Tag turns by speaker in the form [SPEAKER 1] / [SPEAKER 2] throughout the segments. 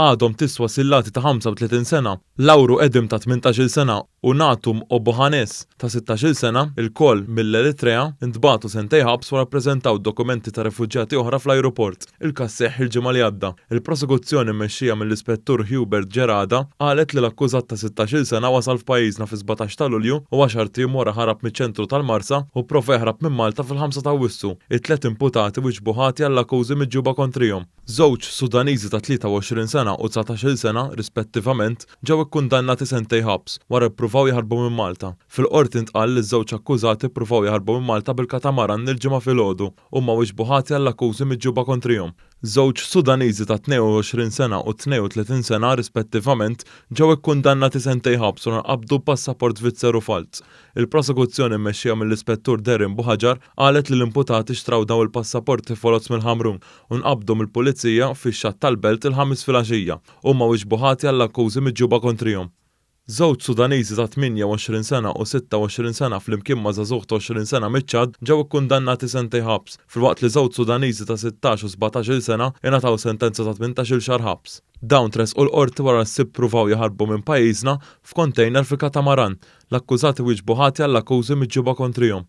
[SPEAKER 1] għadhom tiswa sillati ta' 35 sena, Lauru Edim ta' 18 sena u Natum Obohanes ta' 16 sena, il-koll mill-Eritrea intbagħtu sentej ħabs wara ppreżentaw dokumenti ta' refuġjati oħra fl-ajruport. Il-każ seħħ il-ġimgħa li għadda. Il-prosekuzzjoni mmexxija mill-Ispettur Hubert Ġerada qalet li l-akkużat ta' 16 sena wasal f'pajjiżna fi 17 ta' Lulju u 10 tim wara ħarab miċ-ċentru tal-Marsa u prova jaħrab minn Malta fil-5 ta' Awwissu. It-tlet imputati wiġbu ħati għall-akkużi miġġuba kontrihom. Żewġ Sudaniżi ta' 23 sena u 19 sena rispettivament ġew ikkundannati sentej ħabs wara ppruvaw jaħarbu minn Malta. Fil-qorti ntqal li ż-żewġ akkużati ppruvaw jaħarbu minn Malta bil-katamaran il-ġimgħa filgħodu u ma wiġbu ħati għall-akkużi miġġuba kontrihom. Żewġ Sudaniżi ta' 22 sena u 32 sena rispettivament ġew ikkundannati sentej ħabs u nqabdu passaport Svizzeru fals. Il-prosekuzzjoni mmexxija mill-Ispettur Derin Buħaġar qalet li l-imputati xtraw dawn il-passaporti folozz mill-Ħamrun u nqabdu mill-Pulizija fix-xatt tal-Belt il-ħamis filgħaxija u ma wiġbu ħati għall-akkużi miġġuba kontrihom. Żewġ Sudaniżi ta' 28 sena u 26 sena flimkien ma' żagħżugħ ta' 20 sena miċ-Ċad ġew ikkundannati sentej ħabs, filwaqt li żewġ Sudaniżi ta' 16 u 17 sena ingħataw sentenza ta' 18-il xahar ħabs. Dawn tresqu l-qorti wara ssib pruvaw jaħarbu minn pajjiżna f'kontejner fil-katamaran. L-akkużati wieġbu ħati għall-akkużi miġġuba kontrihom.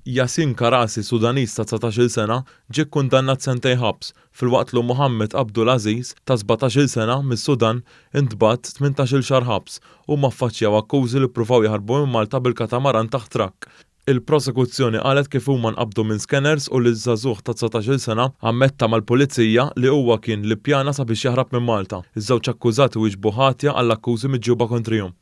[SPEAKER 1] Yasin Karasi, Sudaniż ta' 19 sena, ġie kkundannat sentej ħabs, filwaqt li Muhammad Abdul Aziz ta' 17 sena mis-Sudan intbagħat 18-il xahar ħabs u ma ffaċċjaw akkużi li ppruvaw jaħarbu minn Malta bil-katamaran taħt trakk. Il-prosekuzzjoni qalet kif huma nqabdu minn scanners u li żagħżugħ ta' 19 sena ammetta mal-Pulizija li huwa kien li ppjana sabiex jaħrab minn Malta. Iż-żewġ akkużati wieġbu ħatja għall-akkużi miġġuba kontrihom.